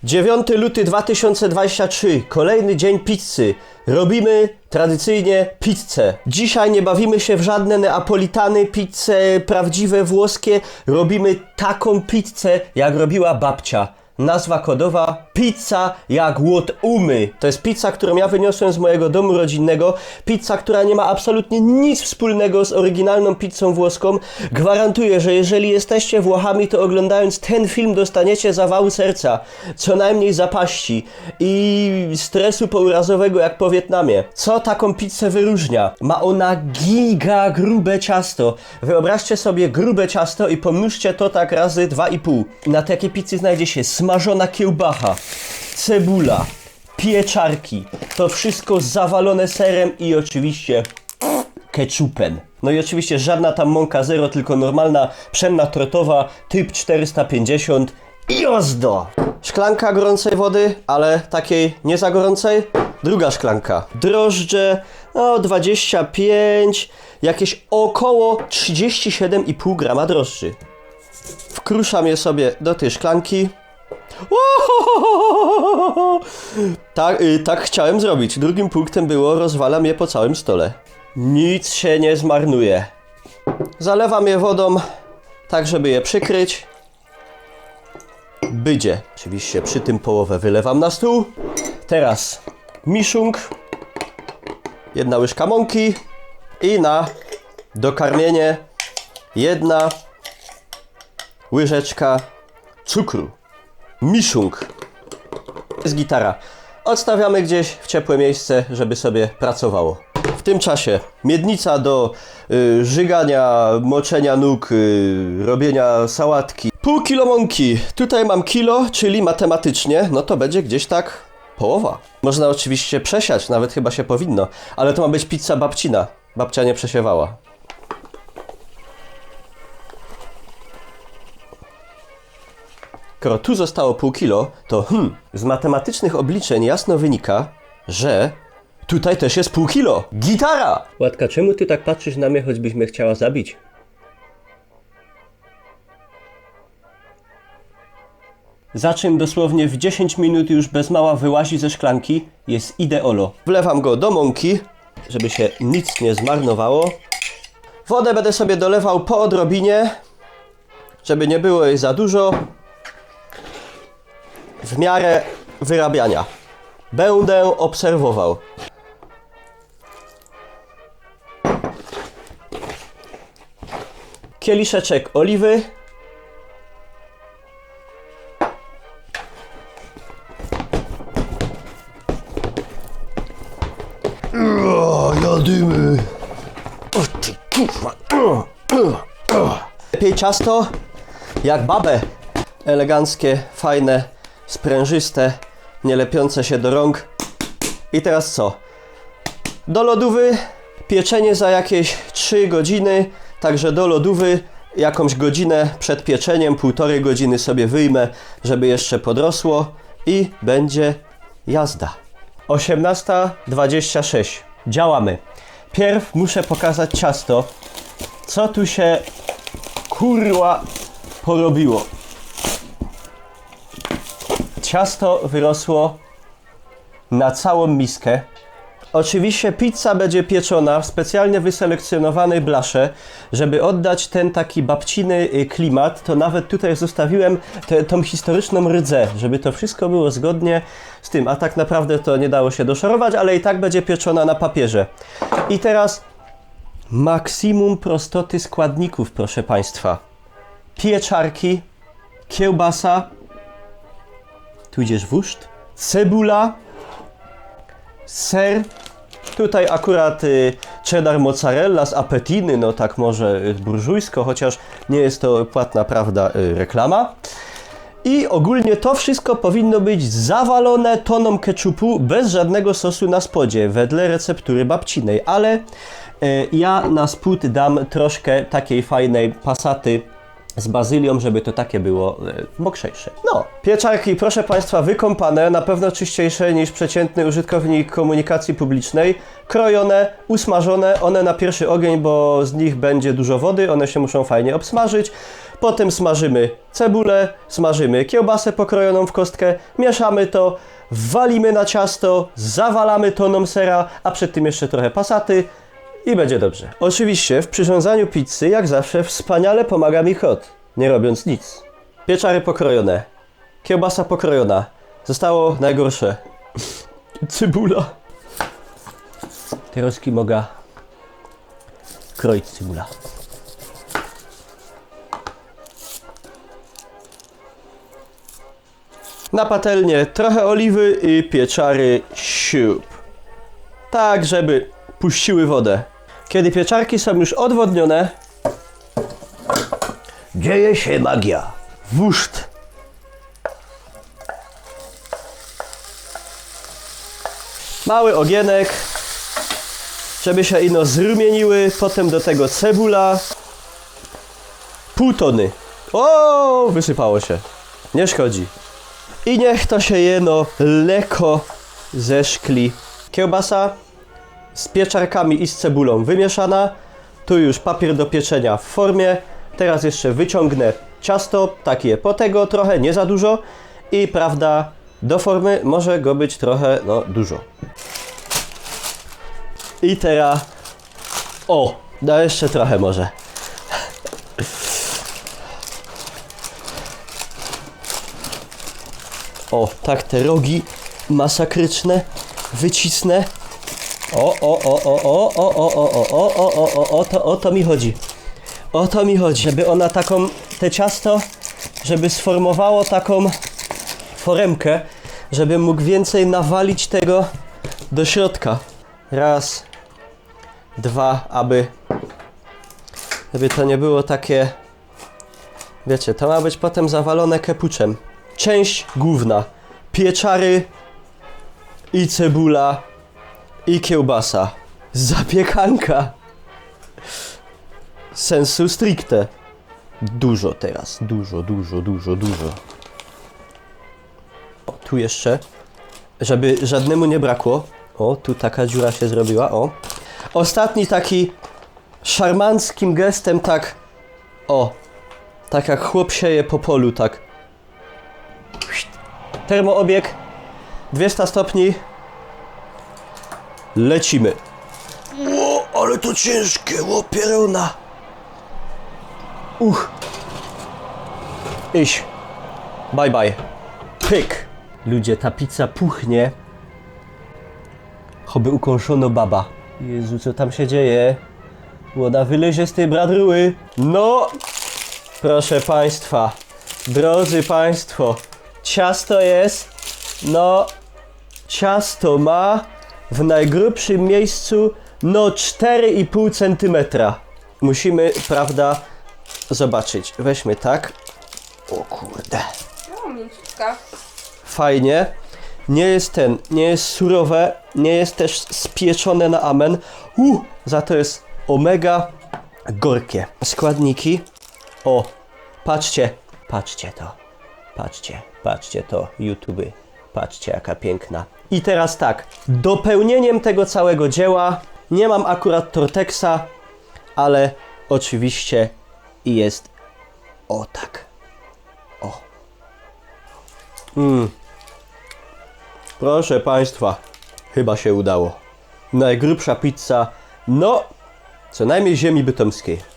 9 luty 2023, kolejny dzień pizzy. Robimy tradycyjnie pizzę. Dzisiaj nie bawimy się w żadne neapolitany, pizze prawdziwe włoskie. Robimy taką pizzę, jak robiła babcia. Nazwa kodowa pizza jak łot umy. To jest pizza, którą ja wyniosłem z mojego domu rodzinnego. Pizza, która nie ma absolutnie nic wspólnego z oryginalną pizzą włoską. Gwarantuję, że jeżeli jesteście Włochami, to oglądając ten film dostaniecie zawału serca, co najmniej zapaści i stresu pourazowego jak po Wietnamie. Co taką pizzę wyróżnia? Ma ona giga grube ciasto. Wyobraźcie sobie grube ciasto i pomnóżcie to tak razy 2,5. Na takiej pizzy znajdzie się smażona kiełbacha, cebula, pieczarki, to wszystko zawalone serem i oczywiście ketchupem. No i oczywiście żadna tam mąka zero, tylko normalna pszenna trotowa typ 450 i jazda! Szklanka gorącej wody, ale takiej nie za gorącej. Druga szklanka. Drożdże, no 25, jakieś około 37,5 grama drożdży. Wkruszam je sobie do tej szklanki. Tak chciałem zrobić. Drugim punktem było rozwalam je po całym stole. Nic się nie zmarnuje. Zalewam je wodą, tak żeby je przykryć. Bydzie. Oczywiście przy tym połowę wylewam na stół. Teraz miszung, 1 łyżka mąki i na dokarmienie 1 łyżeczka cukru. Miszung. Jest gitara. Odstawiamy gdzieś w ciepłe miejsce, żeby sobie pracowało. W tym czasie miednica do żygania, moczenia nóg, robienia sałatki. Pół kilo mąki. Tutaj mam kilo, czyli matematycznie, no to będzie gdzieś tak połowa. Można oczywiście przesiać, nawet chyba się powinno, ale to ma być pizza babcina. Babcia nie przesiewała. Skoro tu zostało pół kilo, to z matematycznych obliczeń jasno wynika, że tutaj też jest pół kilo. Gitara! Łatka, czemu ty tak patrzysz na mnie, choćbyś mnie chciała zabić? Za czym dosłownie w 10 minut już bez mała wyłazi ze szklanki, jest ideolo. Wlewam go do mąki, żeby się nic nie zmarnowało. Wodę będę sobie dolewał po odrobinie, żeby nie było jej za dużo. W miarę wyrabiania. Będę obserwował. Kieliszeczek oliwy. Jadymy. Lepiej ciasto jak babę. Eleganckie, fajne, sprężyste, nie lepiące się do rąk. I teraz co? Do lodówy, pieczenie za jakieś 3 godziny, także do lodówy jakąś godzinę przed pieczeniem, 1,5 godziny sobie wyjmę, żeby jeszcze podrosło i będzie jazda. 18:26. Działamy. Pierw muszę pokazać ciasto, co tu się kurwa porobiło. Ciasto wyrosło na całą miskę. Oczywiście pizza będzie pieczona w specjalnie wyselekcjonowanej blasze. Żeby oddać ten taki babciny klimat, to nawet tutaj zostawiłem tą historyczną rdzę, żeby to wszystko było zgodnie z tym. A tak naprawdę to nie dało się doszorować, ale i tak będzie pieczona na papierze. I teraz maksimum prostoty składników, proszę Państwa. Pieczarki, kiełbasa, tudzież wóżd, cebula, ser, tutaj akurat cheddar mozzarella z Apetiny, no tak może burżujsko, chociaż nie jest to płatna, prawda, reklama. I ogólnie to wszystko powinno być zawalone toną ketchupu bez żadnego sosu na spodzie, wedle receptury babcinej, ale ja na spód dam troszkę takiej fajnej pasaty z bazylią, żeby to takie było mokrzejsze. No, pieczarki, proszę Państwa, wykąpane, na pewno czyściejsze niż przeciętny użytkownik komunikacji publicznej, krojone, usmażone, one na pierwszy ogień, bo z nich będzie dużo wody, one się muszą fajnie obsmażyć. Potem smażymy cebulę, smażymy kiełbasę pokrojoną w kostkę, mieszamy to, walimy na ciasto, zawalamy toną sera, a przed tym jeszcze trochę pasaty i będzie dobrze. Oczywiście w przyrządzaniu pizzy, jak zawsze, wspaniale pomaga mi kot, nie robiąc nic. Pieczary pokrojone, kiełbasa pokrojona, zostało najgorsze. Cebula. Teraz mogę kroić cebula. Na patelnię trochę oliwy i pieczary siup. Tak, żeby puściły wodę. Kiedy pieczarki są już odwodnione, dzieje się magia. Wóżd. Mały ogienek, żeby się ino zrumieniły. Potem do tego cebula. Pół tony. O, wysypało się. Nie szkodzi. I niech to się jeno lekko zeszkli. Kiełbasa z pieczarkami i z cebulą wymieszana. Tu już papier do pieczenia w formie. Teraz jeszcze wyciągnę ciasto, takie po tego trochę, nie za dużo. I prawda, do formy może go być trochę, no dużo. I teraz, o, no jeszcze trochę może. O, tak te rogi masakryczne wycisnę. O to mi chodzi. O to mi chodzi, żeby ona taką, te ciasto, żeby sformowało taką foremkę, żebym mógł więcej nawalić tego do środka. Raz, dwa, żeby to nie było takie, wiecie, to ma być potem zawalone kepuczem. Część główna, pieczary i cebula i kiełbasa. Zapiekanka. Sensu stricte. Dużo teraz, dużo. O, tu jeszcze, żeby żadnemu nie brakło. O, tu taka dziura się zrobiła, o. Ostatni taki szarmanckim gestem, tak, o, tak jak chłop sieje po polu, tak. Termoobieg, 200 stopni. Lecimy. Ło, ale to ciężkie, łopieruna. Iść. Bye bye. Pyk. Ludzie, ta pizza puchnie. Choby ukąszono baba. Jezu, co tam się dzieje? Ona wylezie z tej bradruły. No, proszę Państwa, drodzy Państwo, ciasto jest, no, ciasto ma w najgrubszym miejscu, no, 4,5 cm. Musimy, prawda, zobaczyć. Weźmy tak. O kurde. O, mięciutka. Fajnie. Nie jest surowe, nie jest też spieczone na amen. Za to jest omega gorkie. Składniki. O, patrzcie to. Patrzcie to, YouTube. Patrzcie, jaka piękna. I teraz tak, dopełnieniem tego całego dzieła, nie mam akurat Tortexa, ale oczywiście jest o tak. O. Proszę Państwa, chyba się udało. Najgrubsza pizza, no, co najmniej ziemi bytomskiej.